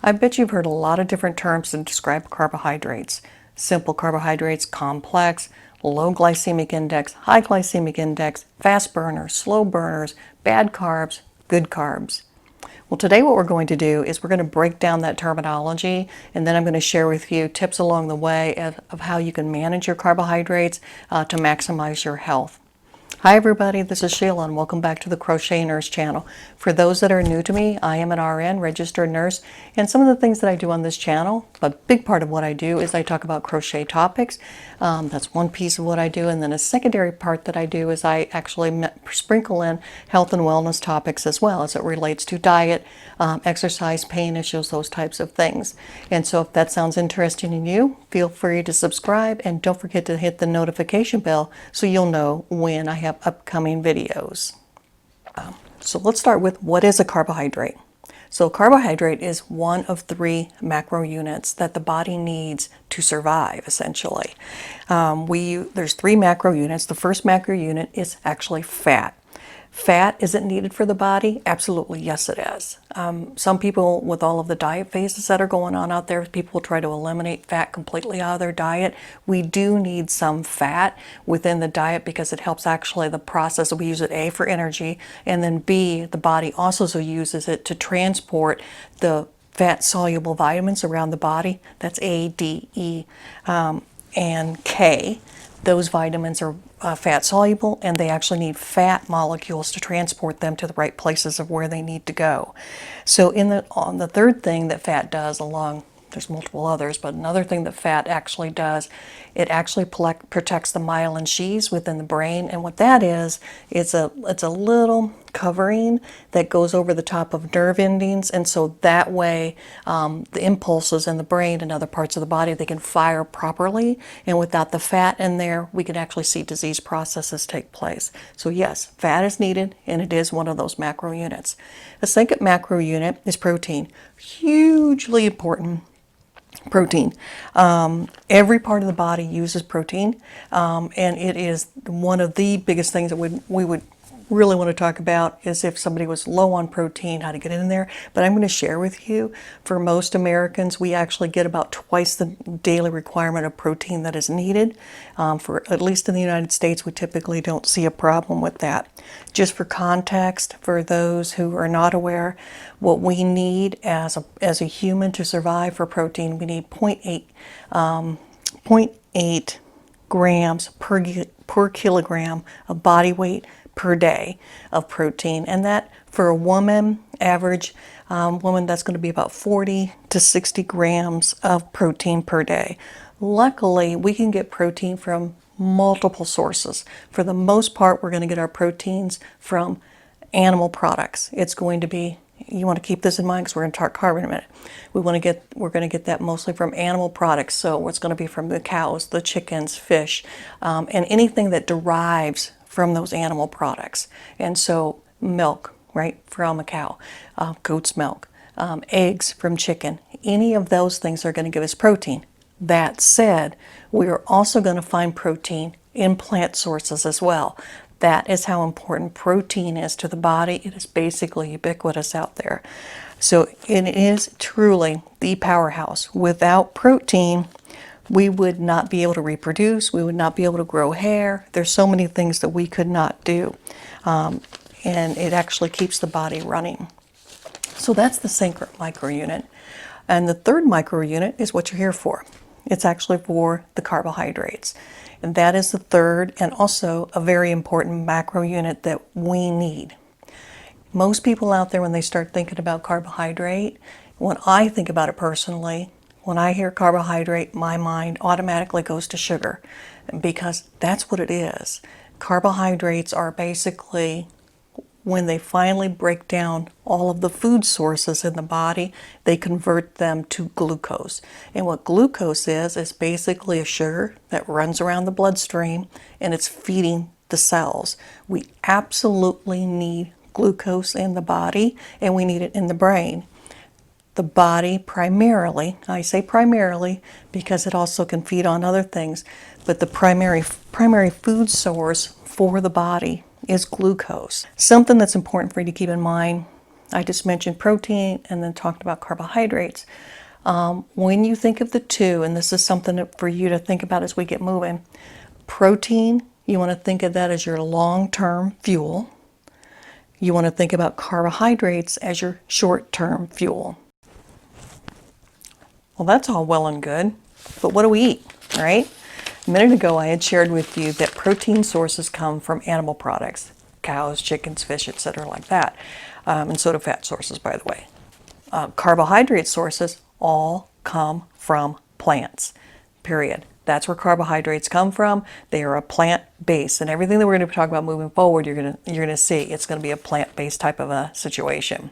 I bet you've heard a lot of different terms to describe carbohydrates. Simple carbohydrates, complex, low glycemic index, high glycemic index, fast burners, slow burners, bad carbs, good carbs. Well, today what we're going to do is we're going to break down that terminology, and then I'm going to share with you tips along the way of how you can manage your carbohydrates to maximize your health. Hi everybody, this is Sheila and welcome back to the Crochet Nurse channel. For those that are new to me, I am an RN, registered nurse, and some of the things that I do on this channel, a big part of what I do is I talk about crochet topics. That's one piece of what I do, and then a secondary part that I do is I actually sprinkle in health and wellness topics as well as it relates to diet, exercise, pain issues, those types of things. And so if that sounds interesting to you, feel free to subscribe and don't forget to hit the notification bell so you'll know when I have upcoming videos. So let's start with what is a carbohydrate. So a carbohydrate is one of 3 macro units that the body needs to survive, essentially. There's 3 macro units. The first macro unit is actually fat. Fat, is it needed for the body? Absolutely, yes it is. Some people, with all of the diet phases that are going on out there, people try to eliminate fat completely out of their diet. We do need some fat within the diet because it helps actually the process. We use it A, for energy, and then B, the body also uses it to transport the fat-soluble vitamins around the body. That's A, D, E, and K. Those vitamins are fat soluble, and they actually need fat molecules to transport them to the right places of where they need to go. So on the third thing that fat does, there's multiple others, but another thing that fat actually does, it actually protects the myelin sheaths within the brain. And what that is, it's a little covering that goes over the top of nerve endings. And so that way, the impulses in the brain and other parts of the body, they can fire properly. And without the fat in there, we can actually see disease processes take place. So yes, fat is needed, and it is one of those macro units. The second macro unit is protein. Hugely important. Protein. Every part of the body uses protein, and it is one of the biggest things that we would really want to talk about is if somebody was low on protein, how to get in there. But I'm going to share with you, for most Americans, we actually get about twice the daily requirement of protein that is needed. For at least in the United States, we typically don't see a problem with that. Just for context, for those who are not aware, what we need as a human to survive for protein, we need 0.8 grams per kilogram of body weight per day of protein. And that, for a woman, average woman, that's going to be about 40 to 60 grams of protein per day. Luckily, we can get protein from multiple sources. For the most part, we're going to get our proteins from animal products. It's going to be, you want to keep this in mind because we're going to talk carb in a minute. We're going to get that mostly from animal products. So it's going to be from the cows, the chickens, fish, and anything that derives from those animal products. And so milk, right, from a cow, goat's milk, eggs from chicken, any of those things are going to give us protein. That said, we are also going to find protein in plant sources as well. That is how important protein is to the body. It is basically ubiquitous out there. So it is truly the powerhouse. Without protein, we would not be able to reproduce. We would not be able to grow hair. There's so many things that we could not do. And it actually keeps the body running. So that's the second micro unit. And the third micro unit is what you're here for. It's actually for the carbohydrates. And that is the third and also a very important macro unit that we need. Most people out there, when they start thinking about carbohydrate, when I think about it personally, when I hear carbohydrate, my mind automatically goes to sugar because that's what it is. Carbohydrates are basically, when they finally break down all of the food sources in the body, they convert them to glucose. And what glucose is basically a sugar that runs around the bloodstream and it's feeding the cells. We absolutely need glucose in the body, and we need it in the brain. The body primarily, I say primarily because it also can feed on other things, but the primary food source for the body is glucose. Something that's important for you to keep in mind I just mentioned protein and then talked about carbohydrates. When you think of the two, and this is something for you to think about as we get moving, protein, you want to think of that as your long-term fuel. You want to think about carbohydrates as your short-term fuel. Well, that's all well and good, but what do we eat, right? A minute ago, I had shared with you that protein sources come from animal products, cows, chickens, fish, etc., like that, and so do fat sources, by the way. Carbohydrate sources all come from plants, period. That's where carbohydrates come from. They are a plant base, and everything that we're going to talk about moving forward, you're going to see it's going to be a plant-based type of a situation.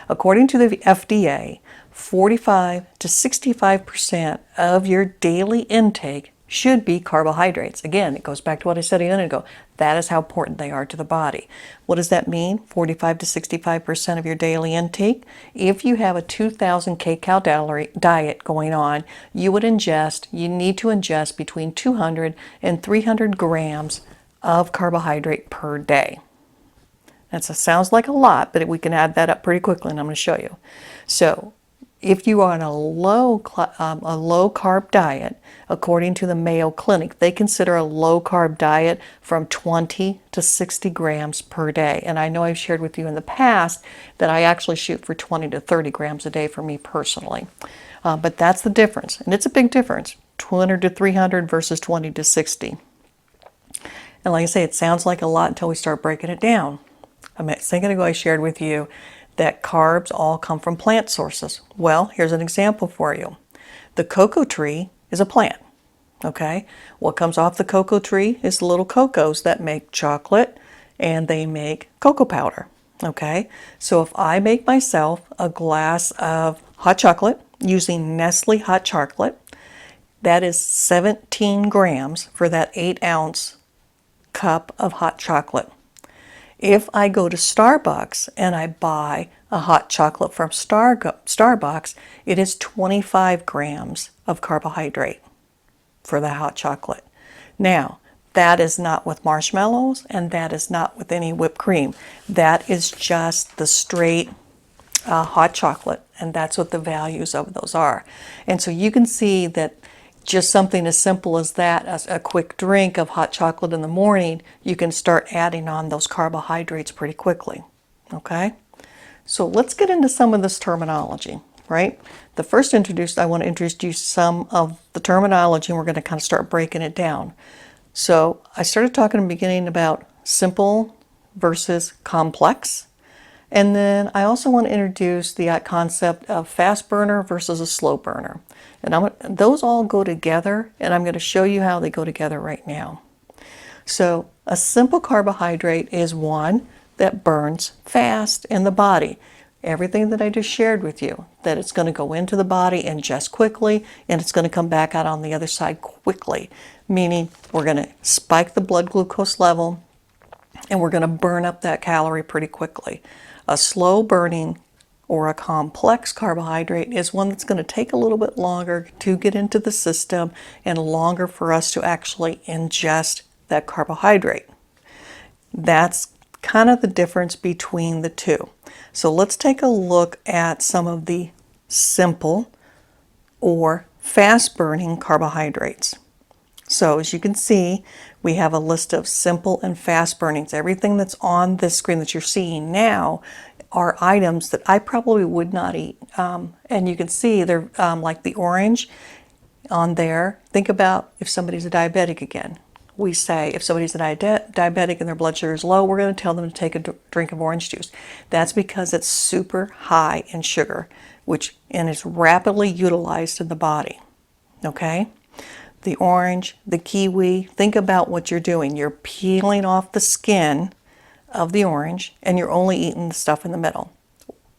According to the FDA, 45 to 65% of your daily intake should be carbohydrates. Again, it goes back to what I said a minute ago. That is how important they are to the body. What does that mean? 45 to 65% of your daily intake. If you have a 2,000 kcal diet going on, you need to ingest between 200 and 300 grams of carbohydrate per day. That sounds like a lot, but we can add that up pretty quickly, and I'm going to show you. So, if you are on a low carb diet, according to the Mayo Clinic, they consider a low carb diet from 20 to 60 grams per day. And I know I've shared with you in the past that I actually shoot for 20 to 30 grams a day for me personally. But that's the difference, and it's a big difference, 200 to 300 versus 20 to 60. And like I say, it sounds like a lot until we start breaking it down. A second ago I shared with you that carbs all come from plant sources. Well, here's an example for you. The cocoa tree is a plant, okay? What comes off the cocoa tree is the little cocos that make chocolate, and they make cocoa powder, okay? So if I make myself a glass of hot chocolate using Nestle hot chocolate, that is 17 grams for that 8-ounce cup of hot chocolate. If I go to Starbucks and I buy a hot chocolate from Starbucks, it is 25 grams of carbohydrate for the hot chocolate. Now, that is not with marshmallows, and that is not with any whipped cream. That is just the straight hot chocolate, and that's what the values of those are. And so you can see that just something as simple as that, as a quick drink of hot chocolate in the morning, you can start adding on those carbohydrates pretty quickly, okay? So let's get into some of this terminology, right? I want to introduce some of the terminology, and we're going to kind of start breaking it down. So I started talking in the beginning about simple versus complex. And then I also want to introduce the concept of fast burner versus a slow burner. And those all go together, and I'm going to show you how they go together right now. So a simple carbohydrate is one that burns fast in the body. Everything that I just shared with you, that it's going to go into the body and ingest quickly, and it's going to come back out on the other side quickly, meaning we're going to spike the blood glucose level, and we're going to burn up that calorie pretty quickly. A slow burning or a complex carbohydrate is one that's going to take a little bit longer to get into the system and longer for us to actually ingest that carbohydrate. That's kind of the difference between the two. So let's take a look at some of the simple or fast burning carbohydrates. So as you can see, we have a list of simple and fast burnings. Everything that's on this screen that you're seeing now are items that I probably would not eat. And you can see they're like the orange on there. Think about if somebody's a diabetic again. We say if somebody's a diabetic and their blood sugar is low, we're going to tell them to take a drink of orange juice. That's because it's super high in sugar, and is rapidly utilized in the body. Okay? The orange, the kiwi, think about what you're doing. You're peeling off the skin of the orange, and you're only eating the stuff in the middle,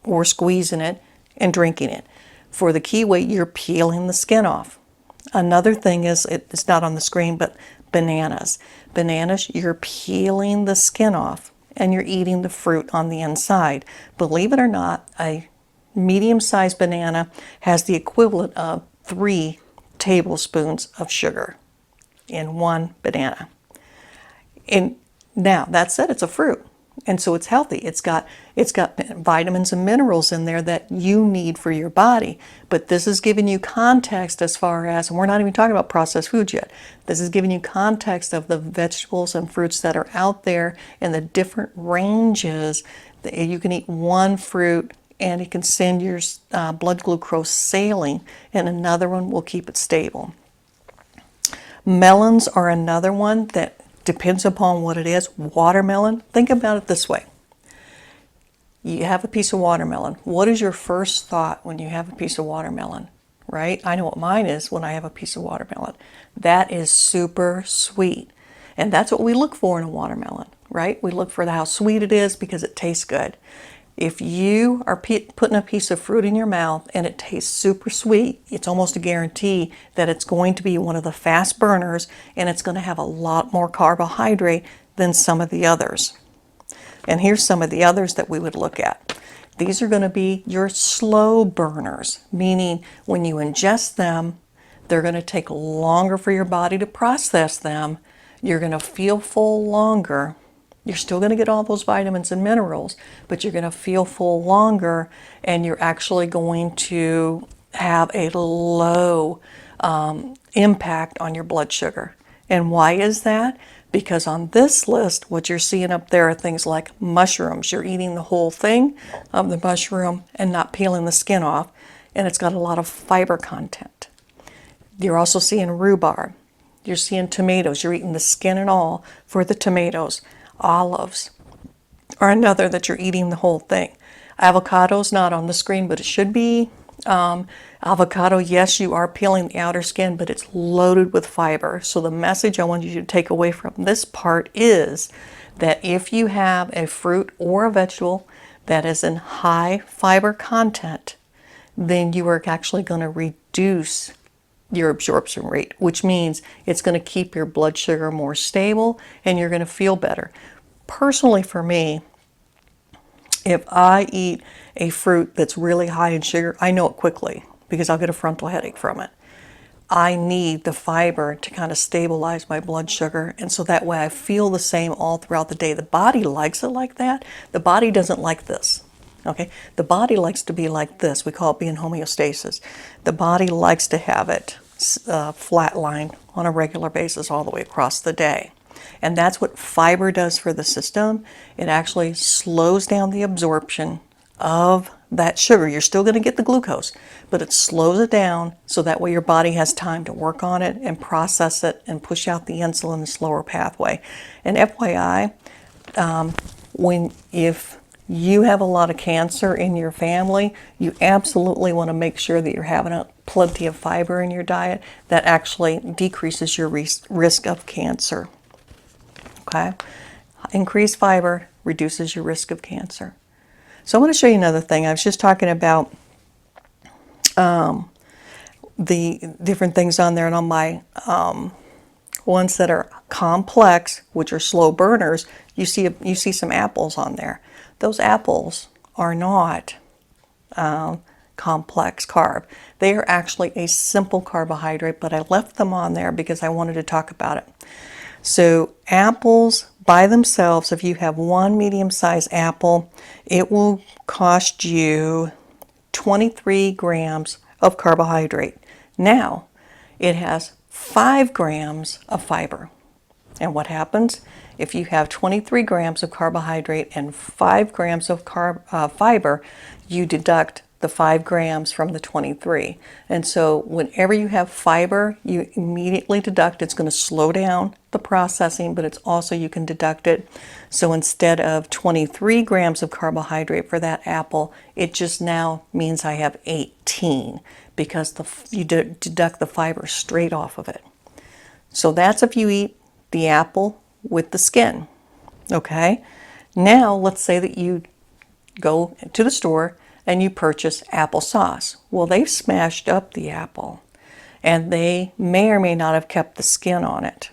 or squeezing it and drinking it. For the kiwi, you're peeling the skin off. Another thing is, it's not on the screen, but bananas. Bananas, you're peeling the skin off, and you're eating the fruit on the inside. Believe it or not, a medium-sized banana has the equivalent of 3 tablespoons of sugar in one banana. And now, that said, it's a fruit. And so it's healthy. It's got vitamins and minerals in there that you need for your body. But this is giving you context as far as, and we're not even talking about processed foods yet. This is giving you context of the vegetables and fruits that are out there and the different ranges. That you can eat one fruit and it can send your blood glucose sailing, and another one will keep it stable. Melons are another one that depends upon what it is. Watermelon, think about it this way. You have a piece of watermelon. What is your first thought when you have a piece of watermelon, right? I know what mine is when I have a piece of watermelon. That is super sweet. And that's what we look for in a watermelon, right? We look for how sweet it is because it tastes good. If you are putting a piece of fruit in your mouth and it tastes super sweet, it's almost a guarantee that it's going to be one of the fast burners, and it's going to have a lot more carbohydrate than some of the others. And here's some of the others that we would look at. These are going to be your slow burners, meaning when you ingest them, they're going to take longer for your body to process them. You're going to feel full longer. You're still going to get all those vitamins and minerals, but you're going to feel full longer, and you're actually going to have a low impact on your blood sugar. And why is that? Because on this list, what you're seeing up there are things like mushrooms. You're eating the whole thing of the mushroom and not peeling the skin off, and it's got a lot of fiber content. You're also seeing rhubarb. You're seeing tomatoes. You're eating the skin and all for the tomatoes. Olives are another that you're eating the whole thing. Avocado's not on the screen, but it should be. Avocado, yes, you are peeling the outer skin, but it's loaded with fiber. So the message I want you to take away from this part is that if you have a fruit or a vegetable that is in high fiber content, then you are actually going to reduce your absorption rate, which means it's going to keep your blood sugar more stable and you're going to feel better. Personally, for me, if I eat a fruit that's really high in sugar, I know it quickly because I'll get a frontal headache from it. I need the fiber to kind of stabilize my blood sugar, and so that way I feel the same all throughout the day. The body likes it like that. The body doesn't like this. Okay, the body likes to be like this. We call it being homeostasis. The body likes to have it flatline on a regular basis all the way across the day. And that's what fiber does for the system. It actually slows down the absorption of that sugar. You're still going to get the glucose, but it slows it down so that way your body has time to work on it and process it and push out the insulin in a slower pathway. And FYI, if you have a lot of cancer in your family, you absolutely want to make sure that you're having plenty of fiber in your diet. That actually decreases your risk of cancer. Okay? Increased fiber reduces your risk of cancer. So I want to show you another thing. I was just talking about the different things on there, and on my ones that are complex, which are slow burners, you see some apples on there. Those apples are not complex carb. They are actually a simple carbohydrate, but I left them on there because I wanted to talk about it. So apples by themselves, if you have one medium-sized apple, it will cost you 23 grams of carbohydrate. Now, it has 5 grams of fiber. And what happens? If you have 23 grams of carbohydrate and 5 grams of fiber, you deduct the 5 grams from the 23. And so whenever you have fiber, you immediately deduct. It's going to slow down the processing, but it's also, you can deduct it. So instead of 23 grams of carbohydrate for that apple, it just now means I have 18 because you deduct the fiber straight off of it. So that's if you eat the apple with the skin. Okay? Now let's say that you go to the store and you purchase applesauce. Well, they've smashed up the apple and they may or may not have kept the skin on it.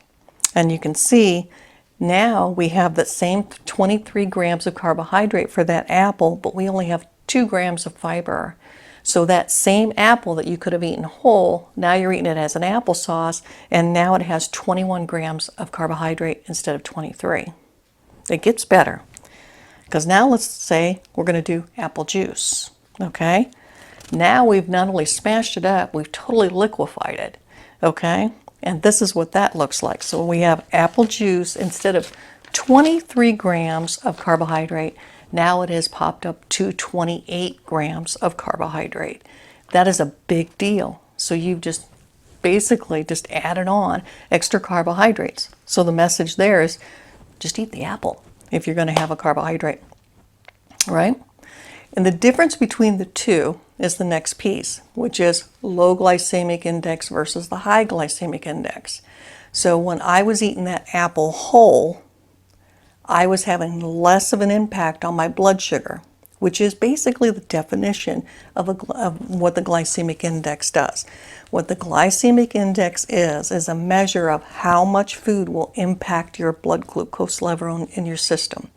And you can see now we have that same 23 grams of carbohydrate for that apple, but we only have 2 grams of fiber. So that same apple that you could have eaten whole, now you're eating it as an applesauce, and now it has 21 grams of carbohydrate instead of 23. It gets better. Because now let's say we're going to do apple juice, okay? Now we've not only smashed it up, we've totally liquefied it, okay? And this is what that looks like. So we have apple juice, instead of 23 grams of carbohydrate, now it has popped up to 28 grams of carbohydrate. That is a big deal. So you've just basically just added on extra carbohydrates. So the message there is just eat the apple if you're going to have a carbohydrate, right? And the difference between the two is the next piece, which is low glycemic index versus the high glycemic index. So when I was eating that apple whole, I was having less of an impact on my blood sugar, which is basically the definition of what the glycemic index does. What the glycemic index is a measure of how much food will impact your blood glucose level in your system.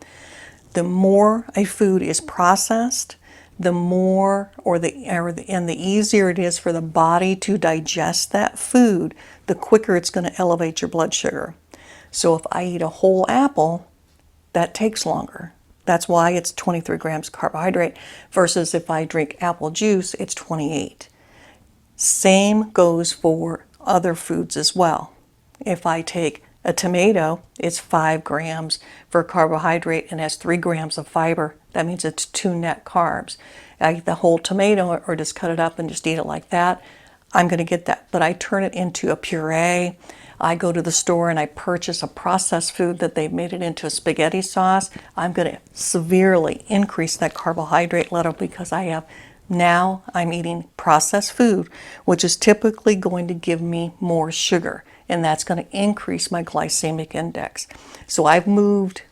The more a food is processed, the more and the easier it is for the body to digest that food, the quicker it's going to elevate your blood sugar. So if I eat a whole apple, that takes longer. That's why it's 23 grams carbohydrate versus if I drink apple juice, it's 28. Same goes for other foods as well. If I take a tomato, it's 5 grams for carbohydrate and has 3 grams of fiber. That means it's 2 net carbs. I eat the whole tomato or just cut it up and just eat it like that, I'm going to get that. But I turn it into a puree. I go to the store and I purchase a processed food that they've made it into a spaghetti sauce. I'm going to severely increase that carbohydrate level because I'm eating processed food, which is typically going to give me more sugar, and that's going to increase my glycemic index. So I've moved,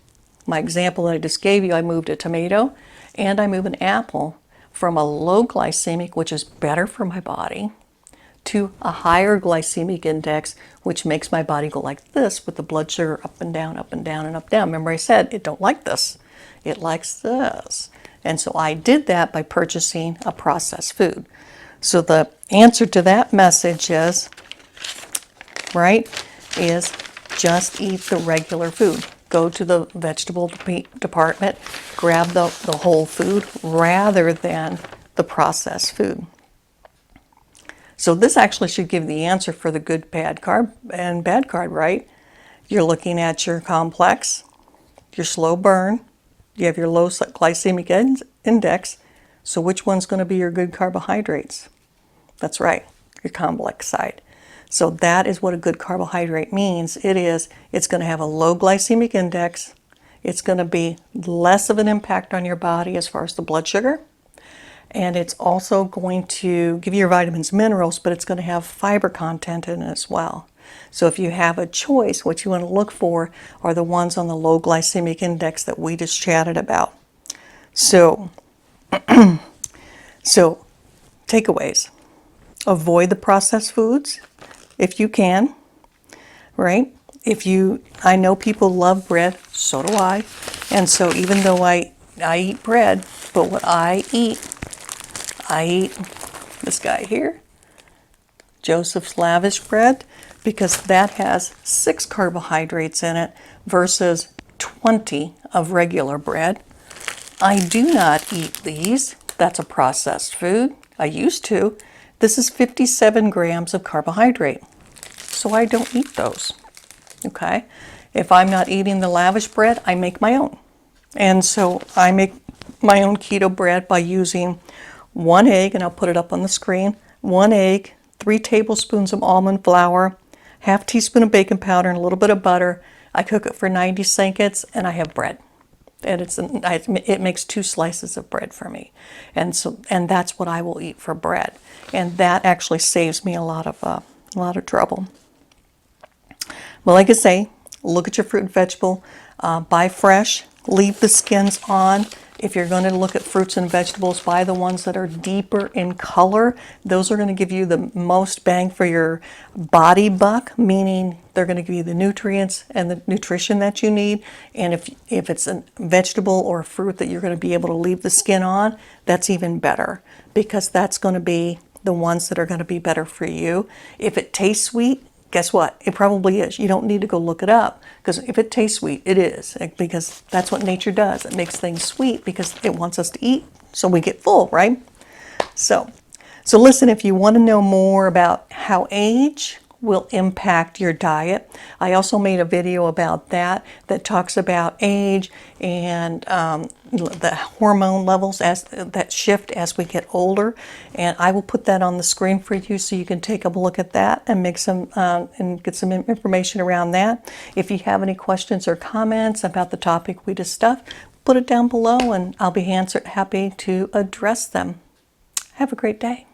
my example that I just gave you, I moved a tomato and I move an apple from a low glycemic, which is better for my body, to a higher glycemic index, which makes my body go like this with the blood sugar up and down, up and down, and up and down. Remember I said it don't like this. It likes this. And so I did that by purchasing a processed food. So the answer to that message is, right, is just eat the regular food. Go to the vegetable department, grab the whole food rather than the processed food. So this actually should give the answer for the good, bad carb, and bad carb, right? You're looking at your complex, your slow burn, you have your low glycemic index, so which one's going to be your good carbohydrates? That's right, your complex side. So that is what a good carbohydrate means. It's going to have a low glycemic index, it's going to be less of an impact on your body as far as the blood sugar, and it's also going to give you your vitamins, minerals, but it's going to have fiber content in it as well. So if you have a choice, what you want to look for are the ones on the low glycemic index that we just chatted about. So, takeaways. Avoid the processed foods if you can, right? I know people love bread, so do I. And so even though I eat bread, but what I eat this guy here, Joseph's Lavish bread, because that has 6 carbohydrates in it versus 20 of regular bread. I do not eat these. That's a processed food. I used to. This is 57 grams of carbohydrate. So I don't eat those. Okay? If I'm not eating the Lavish bread, I make my own. And so I make my own keto bread by using 1 egg, and I'll put it up on the screen. 1 egg, 3 tablespoons of almond flour, half teaspoon of baking powder, and a little bit of butter. I cook it for 90 seconds, and I have bread. And it makes 2 slices of bread for me, and that's what I will eat for bread, and that actually saves me a lot of trouble. Well, like I say, look at your fruit and vegetable, buy fresh, leave the skins on. If you're going to look at fruits and vegetables, buy the ones that are deeper in color. Those are going to give you the most bang for your body buck, meaning they're going to give you the nutrients and the nutrition that you need. And if it's a vegetable or a fruit that you're going to be able to leave the skin on, that's even better, because that's going to be the ones that are going to be better for you. If it tastes sweet, Guess what? It probably is. You don't need to go look it up, because if it tastes sweet, it is, because that's what nature does. It makes things sweet because it wants us to eat so we get full, right? So listen, if you want to know more about how age will impact your diet, I also made a video about that talks about age and the hormone levels that shift as we get older, and I will put that on the screen for you so you can take a look at that and make some and get some information around that. If you have any questions or comments about the topic we discussed, put it down below and I'll be happy to address them. Have a great day.